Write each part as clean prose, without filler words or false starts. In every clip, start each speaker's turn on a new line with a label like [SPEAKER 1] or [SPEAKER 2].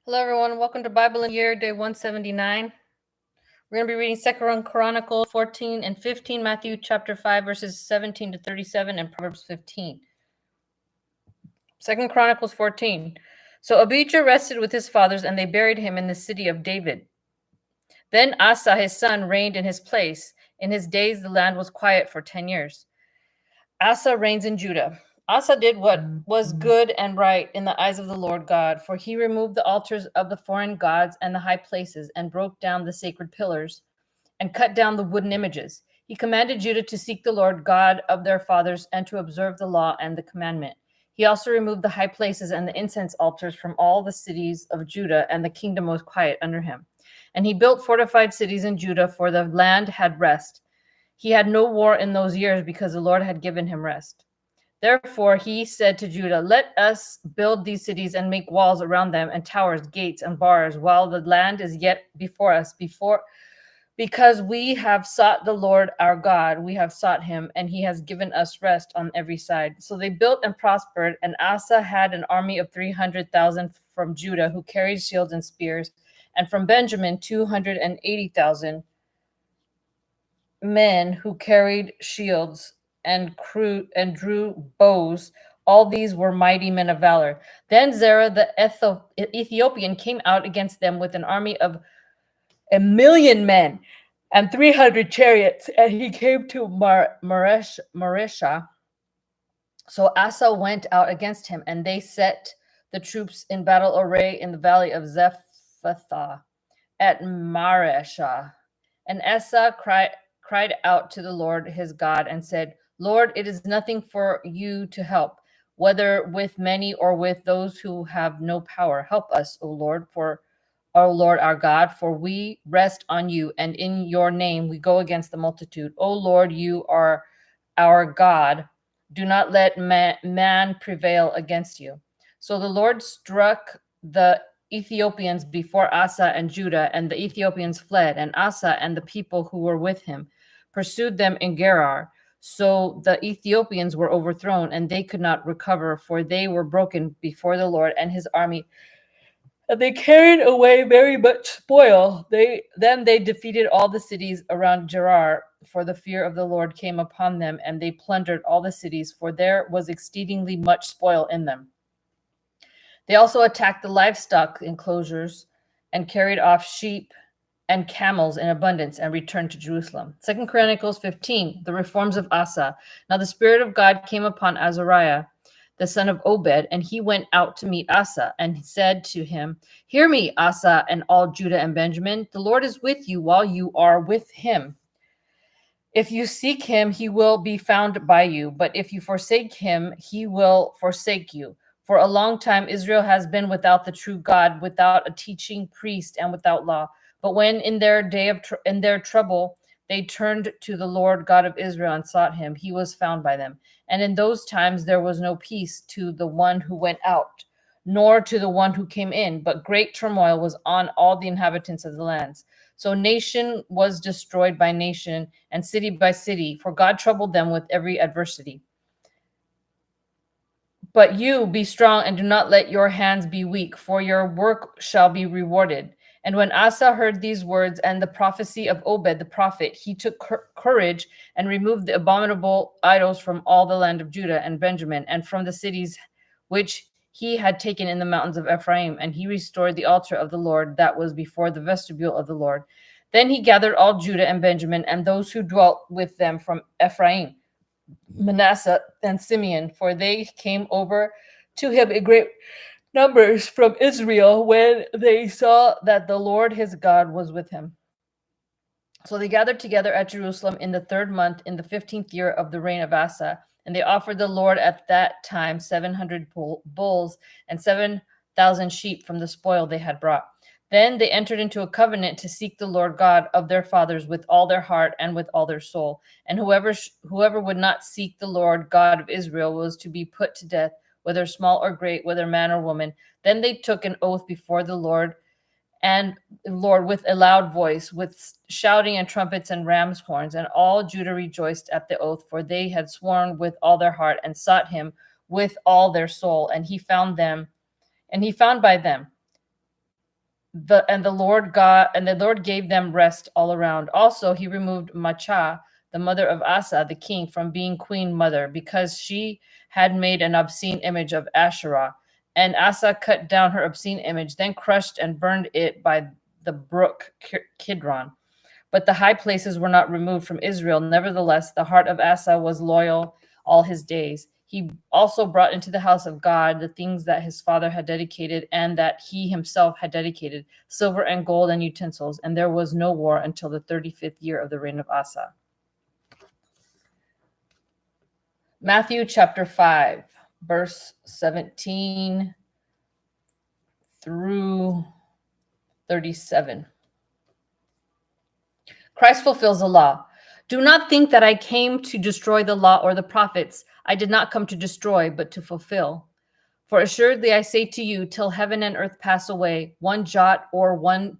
[SPEAKER 1] Hello, everyone. Welcome to Bible in Year, day 179. We're going to be reading 2 Chronicles 14 and 15, Matthew chapter 5, verses 17 to 37, and Proverbs 15. 2 Chronicles 14. So Abijah rested with his fathers, and they buried him in the city of David. Then Asa, his son, reigned in his place. In his days, the land was quiet for 10 years. Asa reigns in Judah. Asa did what was good and right in the eyes of the Lord God, for he removed the altars of the foreign gods and the high places, and broke down the sacred pillars, and cut down the wooden images. He commanded Judah to seek the Lord God of their fathers, and to observe the law and the commandment. He also removed the high places and the incense altars from all the cities of Judah, and the kingdom was quiet under him. And he built fortified cities in Judah, for the land had rest. He had no war in those years, because the Lord had given him rest. Therefore he said to Judah, "Let us build these cities and make walls around them, and towers, gates, and bars, while the land is yet before us, because we have sought the Lord our God, we have sought him, and he has given us rest on every side." So they built and prospered, and Asa had an army of 300,000 from Judah, who carried shields and spears, and from Benjamin 280,000 men who carried shields and drew bows. All these were mighty men of valor. Then Zerah the Ethiopian came out against them with an army of 1,000,000 men and 300 chariots, and he came to Maresha. So Asa went out against him, and they set the troops in battle array in the valley of Zephathah at Maresha. And Asa cried out to the Lord his God and said, "Lord, it is nothing for you to help, whether with many or with those who have no power. Help us, O Lord our God, for we rest on you, and in your name we go against the multitude. O Lord, you are our God. Do not let man prevail against you." So the Lord struck the Ethiopians before Asa and Judah, and the Ethiopians fled, and Asa and the people who were with him pursued them in Gerar. So the Ethiopians were overthrown, and they could not recover, for they were broken before the Lord and his army. And they carried away very much spoil. Then they defeated all the cities around Gerar, for the fear of the Lord came upon them, and they plundered all the cities, for there was exceedingly much spoil in them. They also attacked the livestock enclosures and carried off sheep and camels in abundance, and returned to Jerusalem. 2 Chronicles 15, the reforms of Asa. Now the Spirit of God came upon Azariah, the son of Obed, and he went out to meet Asa, and said to him, "Hear me, Asa, and all Judah and Benjamin. The Lord is with you while you are with him. If you seek him, he will be found by you. But if you forsake him, he will forsake you. For a long time Israel has been without the true God, without a teaching priest, and without law. But when in their day of in their trouble they turned to the Lord God of Israel and sought him, he was found by them. And in those times there was no peace to the one who went out, nor to the one who came in, but great turmoil was on all the inhabitants of the lands. So nation was destroyed by nation, and city by city, for God troubled them with every adversity. But you be strong, and do not let your hands be weak, for your work shall be rewarded." And when Asa heard these words and the prophecy of Obed the prophet, he took courage and removed the abominable idols from all the land of Judah and Benjamin, and from the cities which he had taken in the mountains of Ephraim, and he restored the altar of the Lord that was before the vestibule of the Lord. Then he gathered all Judah and Benjamin, and those who dwelt with them from Ephraim, Manasseh, and Simeon, for they came over to him in great numbers from Israel, when they saw that the Lord his God was with him. So they gathered together at Jerusalem in the 3rd month, in the 15th year of the reign of Asa, and they offered the Lord at that time 700 bulls and 7,000 sheep from the spoil they had brought. Then they entered into a covenant to seek the Lord God of their fathers with all their heart and with all their soul. And whoever would not seek the Lord God of Israel was to be put to death, whether small or great, whether man or woman. Then they took an oath before the Lord with a loud voice, with shouting and trumpets and ram's horns. And all Judah rejoiced at the oath, for they had sworn with all their heart and sought him with all their soul. And he found by them. The Lord gave them rest all around. Also, he removed Maachah, the mother of Asa, the king, from being queen mother, because she had made an obscene image of Asherah. And Asa cut down her obscene image, then crushed and burned it by the brook Kidron. But the high places were not removed from Israel. Nevertheless, the heart of Asa was loyal all his days. He also brought into the house of God the things that his father had dedicated and that he himself had dedicated, silver and gold and utensils. And there was no war until the 35th year of the reign of Asa. Matthew chapter 5, verse 17 through 37. Christ fulfills the law. Do not think that I came to destroy the law or the prophets. I did not come to destroy, but to fulfill. For assuredly I say to you, till heaven and earth pass away, one jot or one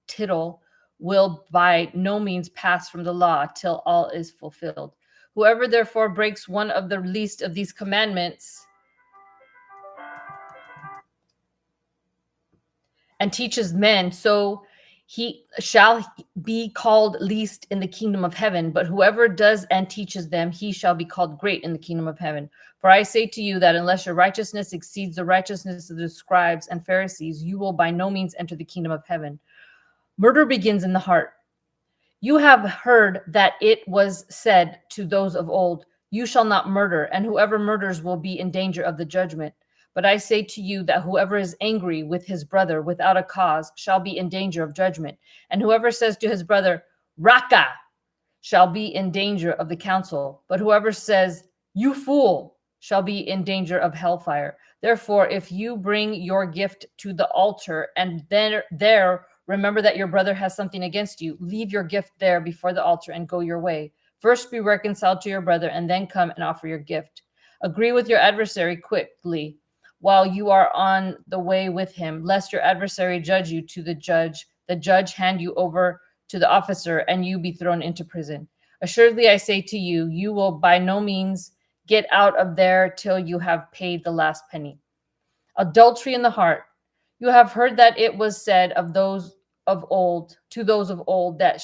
[SPEAKER 1] tittle will by no means pass from the law till all is fulfilled. Whoever therefore breaks one of the least of these commandments and teaches men, so he shall be called least in the kingdom of heaven. But whoever does and teaches them, he shall be called great in the kingdom of heaven. For I say to you that unless your righteousness exceeds the righteousness of the scribes and Pharisees, you will by no means enter the kingdom of heaven. Murder begins in the heart. You have heard that it was said to those of old, you shall not murder, and whoever murders will be in danger of the judgment. But I say to you that whoever is angry with his brother without a cause shall be in danger of judgment. And whoever says to his brother, Raka, shall be in danger of the council. But whoever says, you fool, shall be in danger of hellfire. Therefore, if you bring your gift to the altar and then there remember that your brother has something against you, leave your gift there before the altar and go your way. First be reconciled to your brother and then come and offer your gift. Agree with your adversary quickly while you are on the way with him, lest your adversary judge you to the judge hand you over to the officer, and you be thrown into prison. Assuredly, I say to you, you will by no means get out of there till you have paid the last penny. Adultery in the heart. You have heard that it was said of those of old, to those of old, that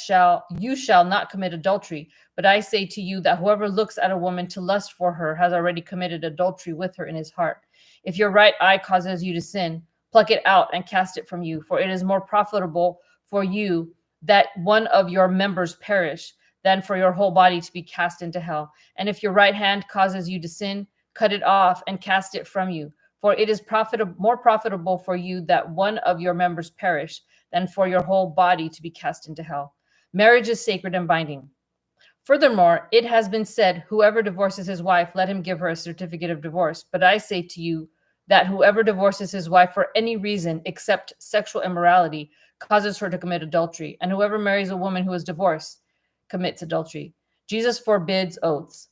[SPEAKER 1] you shall not commit adultery. But I say to you that whoever looks at a woman to lust for her has already committed adultery with her in his heart. If your right eye causes you to sin, pluck it out and cast it from you, for it is more profitable for you that one of your members perish than for your whole body to be cast into hell. And if your right hand causes you to sin, cut it off and cast it from you. For it is more profitable for you that one of your members perish than for your whole body to be cast into hell. Marriage is sacred and binding. Furthermore, it has been said, whoever divorces his wife, let him give her a certificate of divorce. But I say to you that whoever divorces his wife for any reason except sexual immorality causes her to commit adultery. And whoever marries a woman who is divorced commits adultery. Jesus forbids oaths.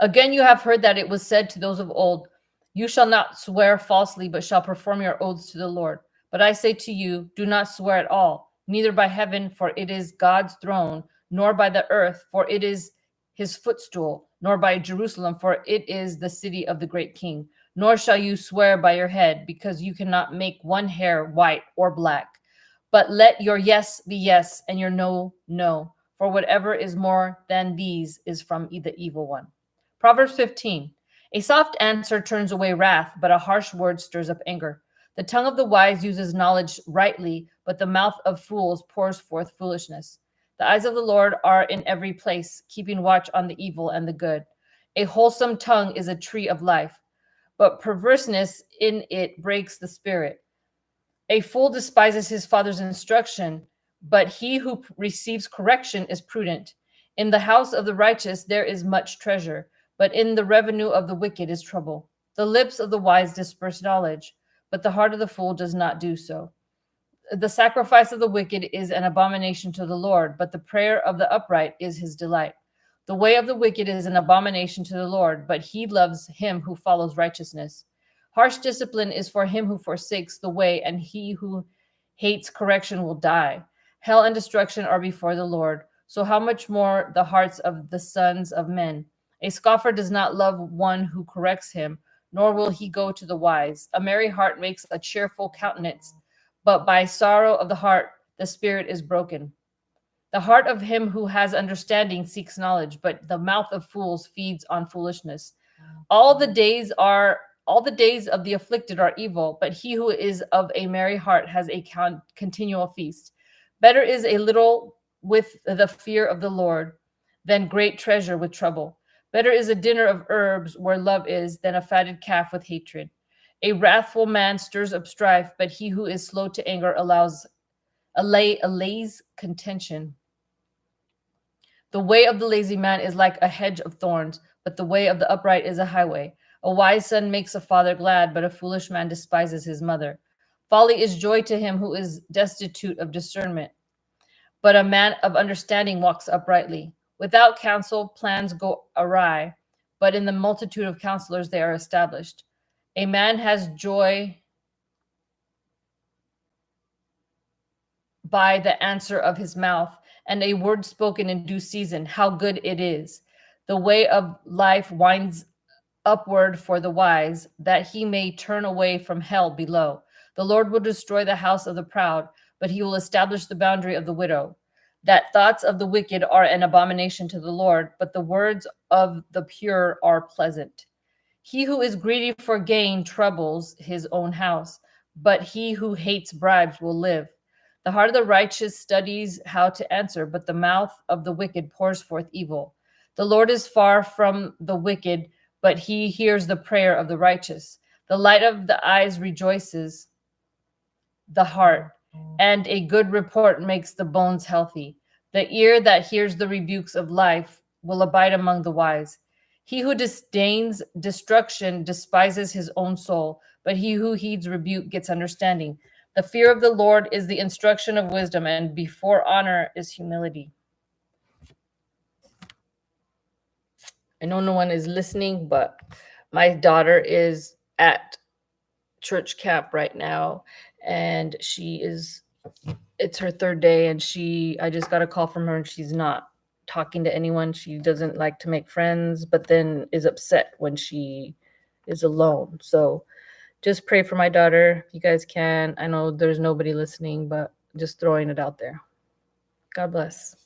[SPEAKER 1] Again, you have heard that it was said to those of old, you shall not swear falsely, but shall perform your oaths to the Lord. But I say to you, do not swear at all, neither by heaven, for it is God's throne, nor by the earth, for it is his footstool, nor by Jerusalem, for it is the city of the great king. Nor shall you swear by your head, because you cannot make one hair white or black. But let your yes be yes, and your no, no. For whatever is more than these is from the evil one. Proverbs 15. A soft answer turns away wrath, but a harsh word stirs up anger. The tongue of the wise uses knowledge rightly, but the mouth of fools pours forth foolishness. The eyes of the Lord are in every place, keeping watch on the evil and the good. A wholesome tongue is a tree of life, but perverseness in it breaks the spirit. A fool despises his father's instruction, but he who receives correction is prudent. In the house of the righteous there is much treasure, but in the revenue of the wicked is trouble. The lips of the wise disperse knowledge, but the heart of the fool does not do so. The sacrifice of the wicked is an abomination to the Lord, but the prayer of the upright is his delight. The way of the wicked is an abomination to the Lord, but he loves him who follows righteousness. Harsh discipline is for him who forsakes the way, and he who hates correction will die. Hell and destruction are before the Lord, so how much more the hearts of the sons of men? A scoffer does not love one who corrects him, nor will he go to the wise. A merry heart makes a cheerful countenance, but by sorrow of the heart the spirit is broken. The heart of him who has understanding seeks knowledge, but the mouth of fools feeds on foolishness. All the days are all the days of the afflicted are evil, but he who is of a merry heart has a continual feast. Better is a little with the fear of the Lord than great treasure with trouble. Better is a dinner of herbs where love is than a fatted calf with hatred. A wrathful man stirs up strife, but he who is slow to anger allays contention. The way of the lazy man is like a hedge of thorns, but the way of the upright is a highway. A wise son makes a father glad, but a foolish man despises his mother. Folly is joy to him who is destitute of discernment, but a man of understanding walks uprightly. Without counsel, plans go awry, but in the multitude of counselors they are established. A man has joy by the answer of his mouth, and a word spoken in due season. How good it is! The way of life winds upward for the wise, that he may turn away from hell below. The Lord will destroy the house of the proud, but he will establish the boundary of the widow. That thoughts of the wicked are an abomination to the Lord, but the words of the pure are pleasant. He who is greedy for gain troubles his own house, but he who hates bribes will live. The heart of the righteous studies how to answer, but the mouth of the wicked pours forth evil. The Lord is far from the wicked, but he hears the prayer of the righteous. The light of the eyes rejoices the heart, and a good report makes the bones healthy. The ear that hears the rebukes of life will abide among the wise. He who disdains destruction despises his own soul, but he who heeds rebuke gets understanding. The fear of the Lord is the instruction of wisdom, and before honor is humility. I know no one is listening, but my daughter is at church camp right now, and it's her third day, and I just got a call from her, and she's not talking to anyone. She doesn't like to make friends, but then is upset when she is alone. So just pray for my daughter if you guys can. I know there's nobody listening, but just throwing it out there. God bless.